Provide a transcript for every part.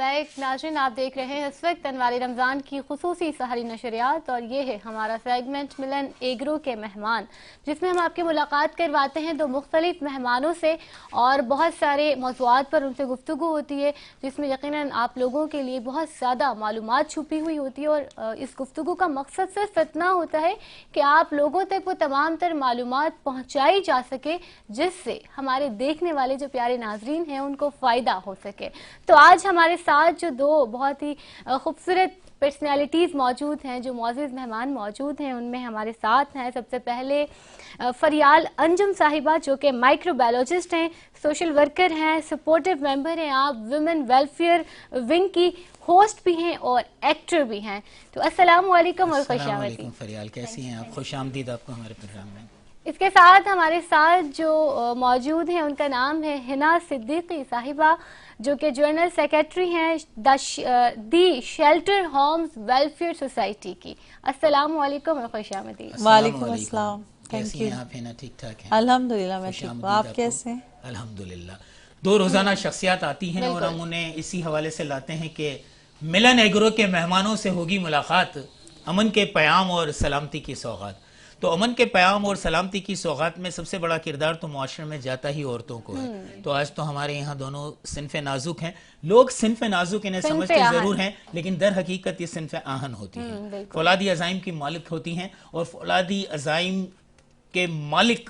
अलैकुम नाज़रीन, आप देख रहे हैं इस वक्त अनवारी रमज़ान की खुसूसी सहरी नशरियात और ये है हमारा सेगमेंट मिलन एग्रो के मेहमान, जिसमें हम आपकी मुलाकात करवाते हैं दो मुख्तलिफ मेहमानों से और बहुत सारे मौज़ूआत पर उनसे गुफ्तगू होती है, जिसमें यकीनन आप लोगों के लिए बहुत ज़्यादा मालूमात छुपी हुई होती है। और इस गुफ्तगू का मकसद सिर्फ इतना होता है कि आप लोगों तक वो तमाम तर मालूमात पहुँचाई जा सके, जिससे हमारे देखने वाले जो प्यारे नाजरीन हैं उनको फ़ायदा हो सके। तो आज हमारे साथ जो दो बहुत ही खूबसूरत पर्सनैलिटीज़ मौजूद हैं, जो मौजूद मेहमान मौजूद हैं, उनमें हमारे साथ हैं सबसे पहले फरियाल अंजुम साहिबा, जो कि माइक्रोबायोलॉजिस्ट हैं, सोशल वर्कर हैं, सपोर्टिव मेंबर हैं, आप वुमेन वेलफेयर विंग की होस्ट भी हैं और एक्टर भी हैं। तो अस्सलाम वालेकुम और खुशामदीद। फरियाल कैसी हैं आप? खुशामदीद आपको हमारे प्रोग्राम में। इसके साथ हमारे साथ जो मौजूद हैं उनका नाम है हिना सिद्दीकी साहिबा, जो कि जनरल सेक्रेटरी हैं दी शेल्टर होम्स वेलफेयर सोसाइटी की। अस्सलाम वालेकुम और खुशामदीद। वालेकुम अस्सलाम। कैसी हैं आप? हिना ठीक ठाक हैं? अल्हम्दुलिल्लाह मैं ठीक हूँ, आप कैसे हैं? अल्हम्दुलिल्लाह। दो रोजाना शख्सियात आती हैं और हम उन्हें इसी हवाले से लाते हैं कि मिलन एग्रो के मेहमानों से होगी मुलाकात, अमन के प्याम और सलामती की सौगात। तो अमन के प्याम और सलामती की सौगात में सबसे बड़ा किरदार तो मुआशरे में जाता ही औरतों को है। तो आज तो हमारे यहाँ दोनों सिन्फ़े नाजुक हैं। लोग सिन्फ़े नाजुक इन्हें समझते जरूर हैं, लेकिन दर हकीकत ये सिन्फ़े आहन होती है। फौलादी अज़ाइम की मालिक होती हैं और फौलादी अज़ाइम के मालिक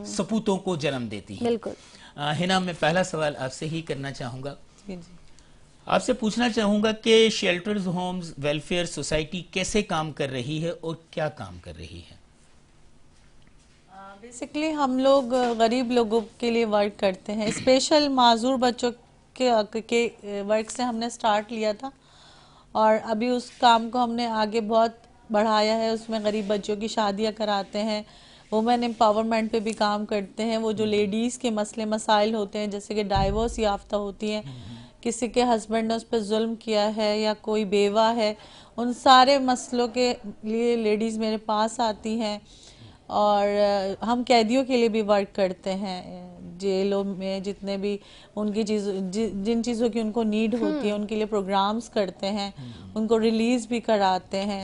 सपूतों को जन्म देती है। बिल्कुल। हिना, मैं पहला सवाल आपसे ही करना चाहूँगा। आपसे पूछना चाहूँगा कि शेल्टर्स होम्स वेलफेयर सोसाइटी कैसे काम कर रही है और क्या काम कर रही है? बेसिकली हम लोग गरीब लोगों के लिए वर्क करते हैं। स्पेशल माजूर बच्चों के वर्क से हमने स्टार्ट लिया था और अभी उस काम को हमने आगे बहुत बढ़ाया है। उसमें गरीब बच्चों की शादियां कराते हैं, वुमेन एम्पावरमेंट पे भी काम करते हैं। वो जो लेडीज़ के मसले मसाइल होते हैं, जैसे कि डाइवोर्स याफ्ता होती हैं, किसी के हस्बैंड ने उस पर जुल्म किया है या कोई बेवा है, उन सारे मसलों के लिए लेडीज़ मेरे पास आती हैं। और हम कैदियों के लिए भी वर्क करते हैं, जेलों में जितने भी उनकी जिन चीज़ों की उनको नीड होती है उनके लिए प्रोग्राम्स करते हैं, उनको रिलीज़ भी कराते हैं।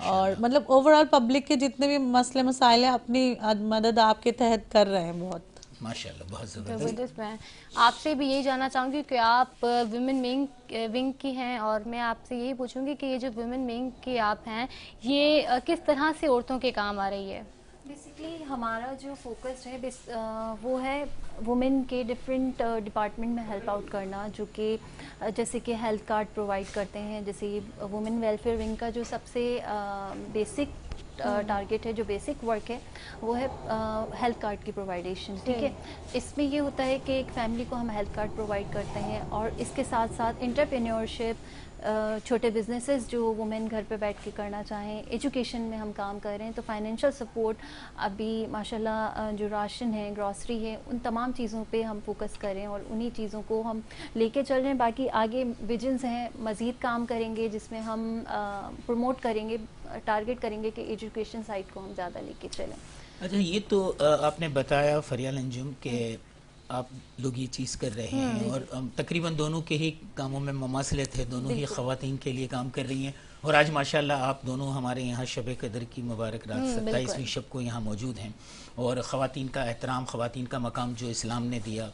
और मतलब ओवरऑल पब्लिक के जितने भी मसले मसाइल हैं अपनी मदद आपके तहत कर रहे हैं। बहुत माशाल्लाह, बहुत ज़बरदस्त। मैं आपसे भी यही जानना चाहूँगी कि आप वुमेन विंग की हैं और मैं आपसे यही पूछूंगी कि ये जो वुमेन विंग की आप हैं, ये किस तरह से औरतों के काम आ रही है? बेसिकली हमारा जो फोकस है वो है वुमेन के डिफरेंट डिपार्टमेंट में हेल्प आउट करना, जो कि जैसे कि हेल्थ कार्ड प्रोवाइड करते हैं। जैसे वुमेन वेलफेयर विंग का जो सबसे बेसिक टारगेट है, जो बेसिक वर्क है, वो है हेल्थ कार्ड की प्रोवाइडेशन। ठीक है, इसमें ये होता है कि एक फैमिली को हम हेल्थ कार्ड प्रोवाइड करते हैं और इसके साथ साथ एंटरप्रेन्योरशिप, छोटे बिजनेसेस जो वुमेन घर पे बैठ के करना चाहें, एजुकेशन में हम काम कर रहे हैं। तो फाइनेंशियल सपोर्ट, अभी माशाल्लाह जो राशन है, ग्रॉसरी है, उन तमाम चीज़ों पे हम फोकस करें और उन्हीं चीज़ों को हम लेके चल रहे हैं। बाकी आगे विजन्स हैं, मज़ीद काम करेंगे जिसमें हम प्रमोट करेंगे, टारगेट करेंगे कि एजुकेशन साइड को हम ज़्यादा लेके चलें। अच्छा, ये तो आपने बताया फरियाल अंजुम के आप लोग ये चीज़ कर रहे हैं और तकरीबन दोनों के ही कामों में ममासलत है, दोनों ही ख़वातीन के लिए काम कर रही हैं। और आज माशाल्लाह आप दोनों हमारे यहाँ शब कदर की मुबारक रात 27वीं शब को यहाँ मौजूद हैं और ख़वातीन का एहतराम, ख़वातीन का मकाम जो इस्लाम ने दिया,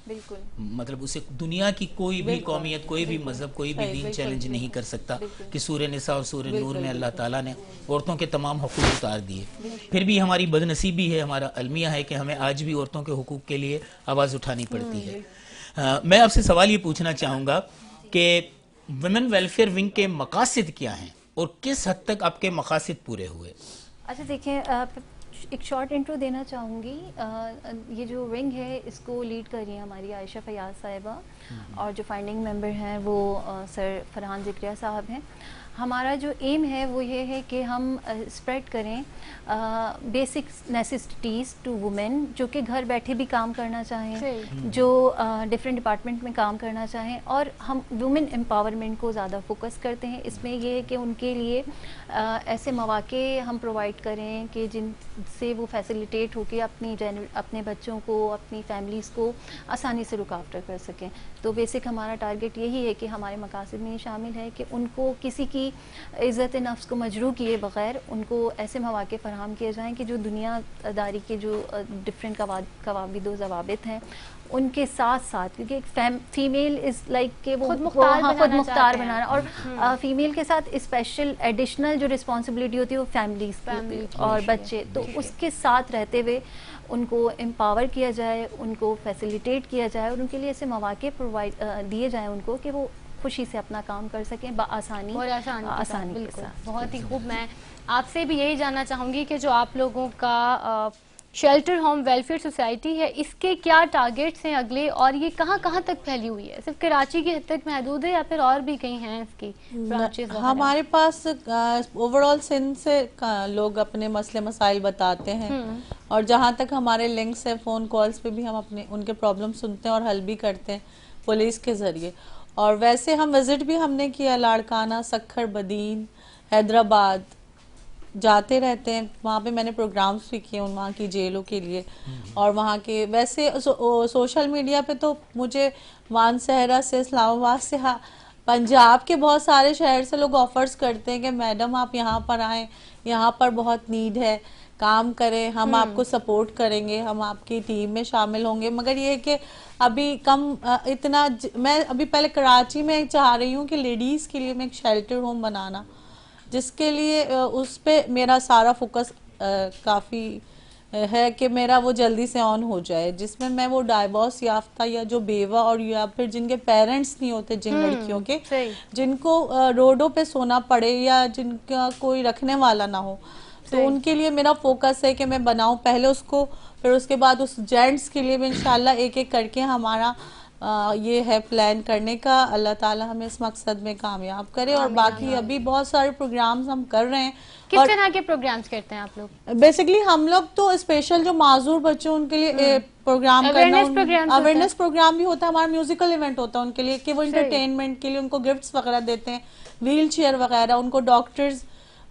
मतलब उसे दुनिया की कोई भी कौमियत, कोई भी मज़हब, कोई भी दीन चैलेंज नहीं कर सकता कि सूरह निसा और सूरह नूर में अल्लाह ताला ने औरतों के तमाम हुकूक उतार दिए। फिर भी हमारी बदनसीबी है, हमारा अलमिया है कि हमें आज भी औरतों के हुकूक के लिए आवाज़ उठानी पड़ती है। मैं आपसे सवाल ये पूछना चाहूँगा कि वुमेन वेलफेयर विंग के मकासद क्या हैं और किस हद तक आपके मकासद पूरे हुए? अच्छा देखिए, एक शॉर्ट इंट्रो देना चाहूँगी। ये जो विंग है इसको लीड कर रही हैं हमारी आयशा फयाज साहिबा और जो फाइंडिंग मेंबर हैं वो सर फरहान ज़िक्रिया साहब हैं। ہمارا جو ایم ہے وہ یہ ہے کہ ہم اسپریڈ کریں بیسک نیسیسٹیز ٹو وومین جو کہ گھر بیٹھے بھی کام کرنا چاہیں, جو ڈفرینٹ ڈپارٹمنٹ میں کام کرنا چاہیں, اور ہم وومن امپاورمنٹ کو زیادہ فوکس کرتے ہیں. اس میں یہ ہے کہ ان کے لیے ایسے مواقع ہم پرووائڈ کریں کہ جن سے وہ فیسیلیٹیٹ ہو کے اپنے بچوں کو, اپنی فیملیز کو آسانی سے لک آفٹر کر سکیں. تو بیسک ہمارا ٹارگیٹ یہی ہے کہ ہمارے مقاصد میں یہ شامل ہے کہ ان کو کسی کی عزت نفس کو مجروح کیے بغیر ان کو ایسے مواقع فراہم کیے جائیں کہ جو دنیا داری کے جو ڈفرینٹ قواعد و ضوابط ہیں ان کے ساتھ ساتھ, کیونکہ فیمیل از لائک کہ وہ خود مختار بنانا, اور فیمیل کے ساتھ اسپیشل ایڈیشنل جو رسپانسبلٹی ہوتی ہے وہ فیملیز اور بچے, تو اس کے ساتھ رہتے ہوئے ان کو امپاور کیا جائے, ان کو فیسیلیٹیٹ کیا جائے, اور ان کے لیے ایسے مواقع پرووائڈ دیے جائیں ان کو کہ وہ خوشی سے اپنا کام کر سکیں بآسانی اور آسانی کے بالکل. ساتھ. بہت ہی خوب. میں آپ سے بھی یہی جاننا چاہوں گی کہ جو آپ لوگوں کا شیلٹر ہوم ویلفیئر سوسائٹی ہے, اس کے کیا ٹارگیٹس ہیں اگلے, اور یہ کہاں کہاں تک پھیلی ہوئی ہے؟ صرف کراچی کی حد تک محدود ہے یا پھر اور بھی کہیں ہیں اس کی برانچز؟ ہمارے پاس اوور آل سندھ سے لوگ اپنے مسئلے مسائل بتاتے ہیں, اور جہاں تک ہمارے لنکس ہیں فون کالز پہ بھی ہم اپنے ان کے پرابلم سنتے ہیں اور حل بھی کرتے ہیں پولیس کے ذریعے. اور ویسے ہم وزٹ بھی ہم نے کیا لاڑکانہ, سکھر, بدین, حیدرآباد جاتے رہتے ہیں. وہاں پہ میں نے پروگرامز بھی کیے ان وہاں کی جیلوں کے لیے, اور وہاں کے ویسے سوشل میڈیا پہ تو مجھے مانسہرہ سے, اسلام آباد سے, پنجاب کے بہت سارے شہر سے لوگ آفرز کرتے ہیں کہ میڈم آپ یہاں پر آئیں, یہاں پر بہت نیڈ ہے, کام کریں, ہم آپ کو سپورٹ کریں گے, ہم آپ کی ٹیم میں شامل ہوں گے. مگر یہ کہ ابھی کم اتنا, میں ابھی پہلے کراچی میں چاہ رہی ہوں کہ لیڈیز کے لیے میں ایک شیلٹر ہوم بنانا, جس کے لیے اس پہ میرا سارا فوکس کافی ہے کہ میرا وہ جلدی سے آن ہو جائے, جس میں وہ ڈائیورس یافتہ یا جو بیوہ اور یا پھر جن کے پیرنٹس نہیں ہوتے, جن لڑکیوں کے جن کو روڈوں پہ سونا پڑے یا جن کا کوئی رکھنے والا نہ ہو, تو ان کے لیے میرا فوکس ہے کہ میں بناؤں پہلے اس کو, پھر اس کے بعد اس جینٹس کے لیے بھی انشاءاللہ ایک ایک کر کے ہمارا یہ ہے پلان کرنے کا. اللہ تعالی ہمیں اس مقصد میں کامیاب کرے. اور باقی ابھی بہت سارے پروگرامز ہم کر رہے ہیں. کس طرح کے پروگرامز کرتے ہیں آپ لوگ؟ بیسکلی ہم لوگ تو اسپیشل جو معذور بچوں ان کے لیے پروگرام کرنا, اویئرنیس پروگرام بھی ہوتا ہے ہمارا, میوزیکل ایونٹ ہوتا ہے ان کے لیے کہ وہ انٹرٹینمنٹ کے لیے ان کو گفٹس وغیرہ دیتے ہیں, ویل چیئر وغیرہ, ان کو ڈاکٹرز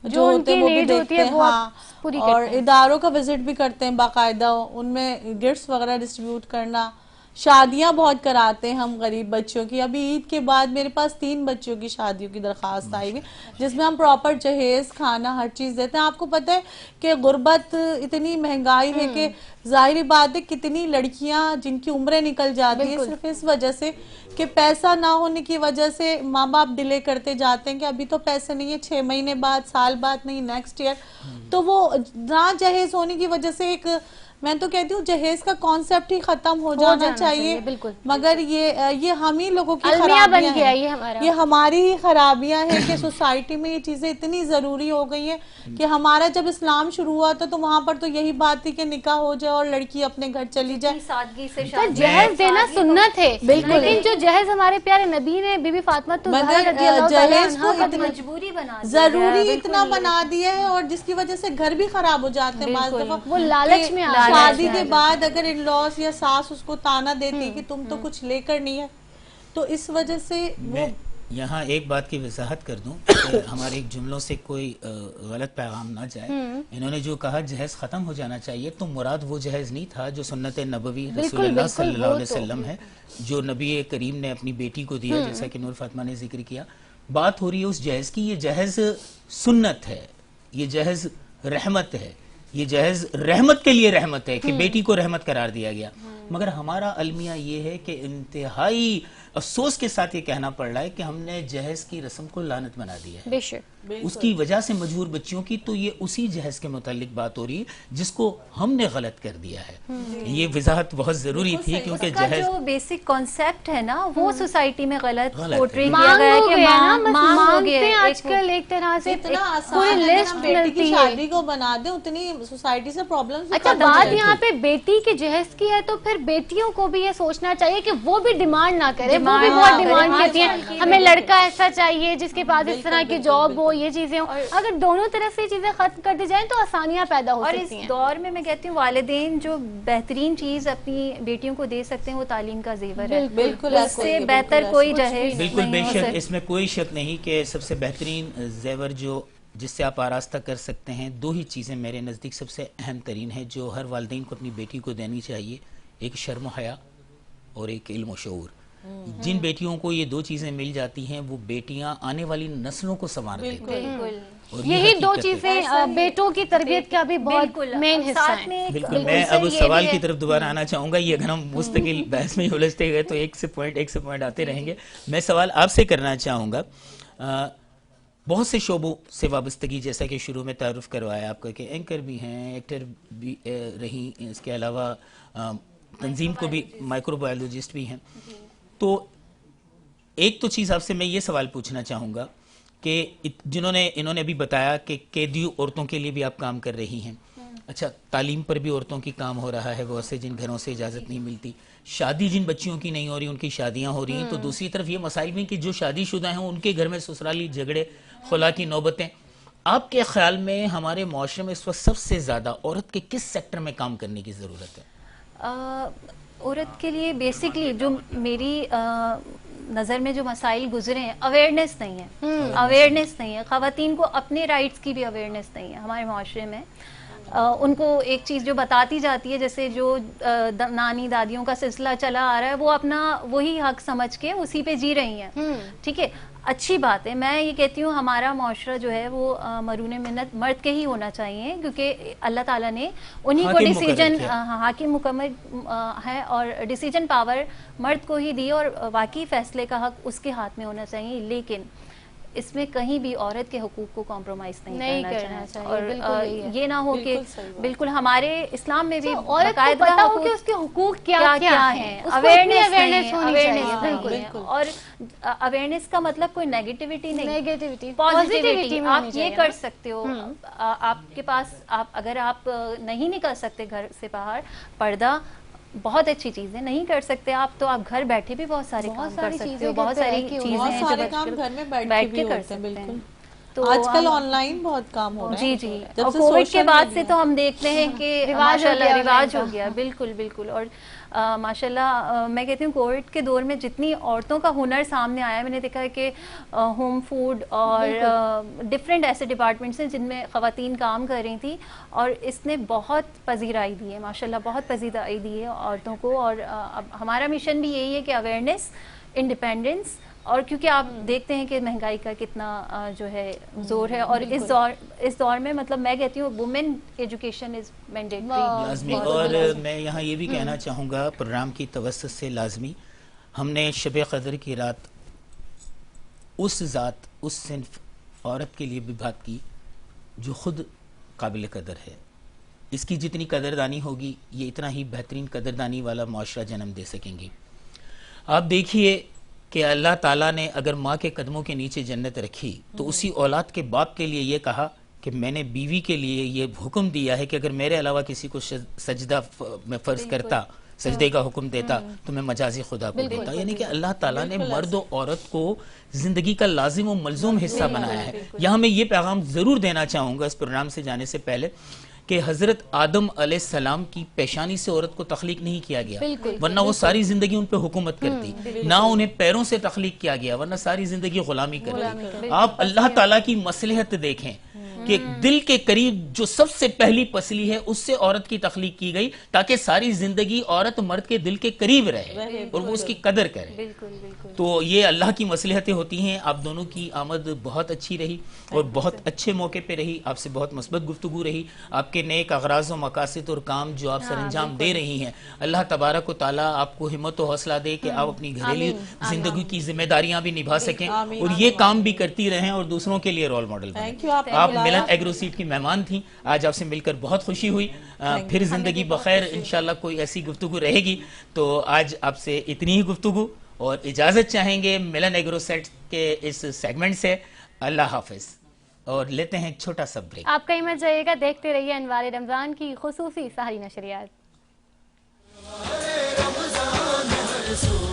جو ہوتے ہیں وہ بھی دیکھتے ہیں, ہاں, اور اداروں کا وزٹ بھی کرتے ہیں باقاعدہ, ان میں گفٹس وغیرہ ڈسٹریبیوٹ کرنا. شادیاں بہت کراتے ہیں ہم غریب بچوں کی. ابھی عید کے بعد میرے پاس 3 بچوں کی شادیوں کی درخواست آئی ہوئی, جس میں ہم پراپر جہیز, کھانا, ہر چیز دیتے ہیں. آپ کو پتہ ہے کہ غربت اتنی مہنگائی ہے کہ ظاہری بات ہے کتنی لڑکیاں جن کی عمریں نکل جاتی ہیں صرف اس وجہ سے کہ پیسہ نہ ہونے کی وجہ سے ماں باپ ڈیلے کرتے جاتے ہیں کہ ابھی تو پیسے نہیں ہے, 6 مہینے بعد, سال بعد نہیں, نیکسٹ ایئر. تو وہ نہ جہیز ہونے کی وجہ سے ایک, میں تو کہتی ہوں جہیز کا کانسیپٹ ہی ختم ہو جانا چاہیے. مگر یہ ہم ہی لوگوں کی خرابیاں ہیں, یہ ہماری ہی خرابیاں ہیں کہ سوسائٹی میں یہ چیزیں اتنی ضروری ہو گئی ہیں کہ ہمارا جب اسلام شروع ہوا تھا تو وہاں پر تو یہی بات تھی کہ نکاح ہو جائے اور لڑکی اپنے گھر چلی جائے. سادگی سے جہیز دینا سنت ہے, لیکن جو جہیز ہمارے پیارے نبی نے بی بی فاطمہ جہیز کو مجبوری بنا ضروری اتنا بنا دیا ہے, اور جس کی وجہ سے گھر بھی خراب ہو جاتے ہیں بعض دفعہ. وہ لالچ میں شادی کے بعد اگر ان لاس یا ساس اس کو تانا دیتی کہ تم تو کچھ لے کر نہیں ہے, تو اس وجہ سے وہ. یہاں ایک بات کی وضاحت کر دوں کہ ہمارے ایک جملوں سے کوئی غلط پیغام نہ جائے. انہوں نے جو کہا جہیز ختم ہو جانا چاہیے, تو مراد وہ جہیز نہیں تھا جو سنت نبوی رسول اللہ صلی اللہ علیہ وسلم ہے, جو نبی کریم نے اپنی بیٹی کو دیا, جیسا کہ نور فاطمہ نے ذکر کیا. بات ہو رہی ہے اس جہیز کی. یہ جہیز سنت ہے, یہ جہیز رحمت ہے, یہ جہیز رحمت کے لیے رحمت ہے کہ بیٹی کو رحمت قرار دیا گیا. مگر ہمارا المیہ یہ ہے کہ انتہائی افسوس کے ساتھ یہ کہنا پڑ رہا ہے کہ ہم نے جہیز کی رسم کو لعنت بنا دیا ہے. بے شک اس کی وجہ سے مجبور بچیوں کی, تو یہ اسی جہیز کے متعلق بات ہو رہی ہے جس کو ہم نے غلط کر دیا ہے. یہ وضاحت بہت ضروری تھی کیونکہ جہیز جو بیسک کانسیپٹ ہے نا وہ سوسائٹی میں غلط پورٹری کیا گیا ہے کہ مانگتے ہیں آج کل ایک طرح سے اتنا آسان ہے کہ بیٹی کی شادی کو بنا دیں, اتنی سوسائٹی سے پرابلمز. اچھا بات یہاں پہ بیٹی کے جہیز کی ہے, تو پھر बेटियों को भी ये सोचना चाहिए कि वो भी डिमांड ना करे, वो भी डिमांड बहुत ना करे, डिमांड हाँ, करती हैं बिल्कुल, हमें बिल्कुल। लड़का ऐसा चाहिए जिसके पास इस तरह की जॉब हो, ये चीजें हो। अगर दोनों तरफ से चीजें खत्म कर दी जाएं तो आसानियां पैदा हो और इस सकती हैं। दौर में मैं कहती हूँ वालिदैन जो बेहतरीन चीज अपनी बेटियों को दे सकते हैं वो तालीम का जेवर है। बिल्कुल ऐसा ही उससे है, बेहतर बिल्कुल कोई ऐसा। जहेज बिल्कुल नहीं हो बेशक, सकता। इसमें कोई शक नहीं कि सबसे बेहतरीन जेवर जो जिससे आप आरास्ता कर सकते हैं, दो ही चीज़ें मेरे नज़दीक सबसे अहम तरीन है जो हर वालिदैन को अपनी बेटी को देनी चाहिए, एक शर्म व हया और एक इल्म व शऊर। जिन बेटियों को ये दो चीज़ें मिल जाती हैं वो बेटियां आने वाली नस्लों को संवार देती हैं। बिल्कुल और ये यही दो हकीकत है। चीजें बेटों की तरबियत का भी बहुत बिल्कुल, मेन और हिस्सा साथ है। में एक बिल्कुल, मैं दूसरा अब उस ये सवाल भी की है- तरफ दोबारा आना चाहूंगा। ये अगर हम मुस्तकिल बहस में ही उलझते गए तो एक से पॉइंट आते रहेंगे। मैं सवाल आपसे करना चाहूँगा, बहुत से शोबों से वाबस्तगी, जैसा कि शुरू में तारुफ करवाया आपका कि एंकर भी हैं, एक्टर भी रही, इसके अलावा तंजीम को भी माइक्रोबायोलॉजिस्ट भी हैं। तो एक तो चीज़ आपसे मैं ये सवाल पूछना चाहूँगा कि इन्होंने अभी बताया कि कैदी औरतों के लिए भी आप काम कर रही हैं। अच्छा, तालीम पर भी औरतों की काम हो रहा है, बहुत से जिन घरों से इजाज़त नहीं मिलती, शादी जिन बच्चियों की नहीं हो रही उनकी शादियां हो रही हैं। तो दूसरी तरफ ये मसाइल भी कि जो शादीशुदा हैं उनके घर में ससुराली झगड़े, खुला की नौबतें। आपके ख्याल में हमारे माशरे में इस वक्त सबसे ज़्यादा औरत के किस सेक्टर में काम करने की ज़रूरत है? औरत के लिए बेसिकली जो मेरी नज़र में जो मसाइल गुजरे हैं, अवेयरनेस नहीं है। अवेयरनेस नहीं है, ख़वातीन को अपने राइट्स की भी अवेयरनेस नहीं है हमारे माशरे में। उनको एक चीज़ जो बताती जाती है, जैसे जो नानी दादियों का सिलसिला चला आ रहा है, वो अपना वही हक समझ के उसी पे जी रही हैं। ठीक है, अच्छी बात है। मैं ये कहती हूँ हमारा माशरा जो है वो मरून मिन्नत मर्द के ही होना चाहिए, क्योंकि अल्लाह ताला ने उन्हीं को हाकिम डिसीजन, मुकर्रर किया। हाकिम मुकम्मल है और डिसीजन पावर मर्द को ही दी और वाकई फैसले का हक उसके हाथ में होना चाहिए। लेकिन इसमें कहीं भी औरत के हुकूक को कॉम्प्रोमाइज नहीं करना चाहिए। और बिल्कुल यही है। ये ना हो कि बिल्कुल सही बात। बिल्कुल हमारे इस्लाम में भी औरत को बाकायदा पता हो हुकूक कि उसके हुकूक क्या क्या क्या हैं, हैं, उसको अवेयरनेस इतनी awareness होनी अवेयरनेस चाहिए। बिल्कुल बिल्कुल। और अवेयरनेस का मतलब कोई नेगेटिविटी नहीं, नेगेटिविटी, पॉजिटिविटी। में आप होनी ये चाहिए कर ना। सकते हो, आपके पास अगर आप नहीं निकल सकते घर से बाहर, पर्दा बहुत अच्छी चीज है। नहीं कर सकते आप, तो आप घर बैठे भी बहुत सारे काम कर सकते हो। बहुत सारी चीजें बहुत हैं सारे जो काम घर में बैठ बैठ के के भी कर होते हैं। सकते हैं। बिल्कुल, तो आजकल हम- ऑनलाइन बहुत काम हो रहा है। जी जी, जब और से कोविड के social बाद media- से तो हम देखते हैं कि रिवाज हो माशाल्लाह गया रिवाज online हो गया। बिल्कुल बिल्कुल। और माशाल्लाह मैं कहती हूँ कोविड के दौर में जितनी औरतों का हुनर सामने आया, मैंने देखा है कि होम फूड और डिफरेंट ऐसे डिपार्टमेंट्स हैं जिनमें ख़वातीन काम कर रही थी, और इसने बहुत पजीराई दी है, माशाल्लाह बहुत पजीराई दी है औरतों को। और अब हमारा मिशन भी यही है कि अवेयरनेस, इंडिपेंडेंस, और क्योंकि आप देखते हैं कि महंगाई का कितना जो है जोर है, और इस दौर में मतलब मैं कहती हूँ वुमेन एजुकेशन इज मैंडेटरी। लाजमी। और मैं यहाँ ये भी कहना चाहूँगा प्रोग्राम की तवस्सुत से लाजमी, हमने शब क़द्र की रात उस ज़ात, उस सिन्फ औरत के लिए भी बात की जो ख़ुद काबिल कदर है। इसकी जितनी कदरदानी होगी, ये इतना ही बेहतरीन कदरदानी वाला माशरा जन्म दे सकेंगी। आप देखिए कि अल्लाह ताला ने अगर माँ के कदमों के नीचे जन्नत रखी, तो उसी औलाद के बाप के लिए ये कहा कि मैंने बीवी के लिए ये हुक्म दिया है कि अगर मेरे अलावा किसी को सजदा मैं फ़र्ज करता, सजदे का हुक्म देता, तो मैं मजाजी खुदा को देता। यानी कि अल्लाह ताला ने मर्द और औरत को ज़िंदगी का लाजिम और मलजूम हिस्सा बनाया है। यहाँ मैं ये पैगाम ज़रूर देना चाहूँगा इस प्रोग्राम से जाने से पहले कि हज़रत आदम अलैहिस्सलाम की पेशानी से औरत को तख्लीक नहीं किया गया, वरना वो सारी ज़िंदगी उन पे हुकूमत करती। ना उन्हें पैरों से तख्लीक किया गया, वरना सारी ज़िंदगी गुलामी करती। आप अल्लाह ताला की मसलहत देखें कि दिल के करीब जो सबसे पहली पसली है उससे औरत की तख्लीक की गई, ताकि सारी जिंदगी औरत मर्द के दिल के करीब रहे और वो उसकी कदर करे। बिल्कुल बिल्कुल। तो ये अल्लाह की मसलहतें होती हैं। आप दोनों की आमद बहुत अच्छी रही और बहुत अच्छे मौके पे रही। आपसे बहुत मुस्बत गुफ्तगू रही। आपके नेक अगराज़ और मकासद और काम जो आप सरअंजाम दे रही हैं, अल्लाह तबारक व तआला आपको हिम्मत और हौसला दे कि आप अपनी घरेलू जिंदगी की जिम्मेदारियां भी निभा सकें और ये काम भी करती रहें और दूसरों के लिए रोल मॉडल बनें। आप मिलन एग्रोसीड की मेहमान थी, आज आपसे मिलकर बहुत खुशी हुई। फिर जिंदगी बखैर इंशाल्लाह कोई ऐसी गुफ्तगू रहेगी। तो आज आपसे इतनी ही गुफ्तगू और इजाजत चाहेंगे मिलन एग्रोसेट के इस सेगमेंट से। अल्लाह हाफिज। और लेते हैं एक छोटा सा ब्रेक। आप कहीं मत जाइएगा, देखते रहिए अनवार रमजान की खुसूसी सहरी नशरियात। आरज़ू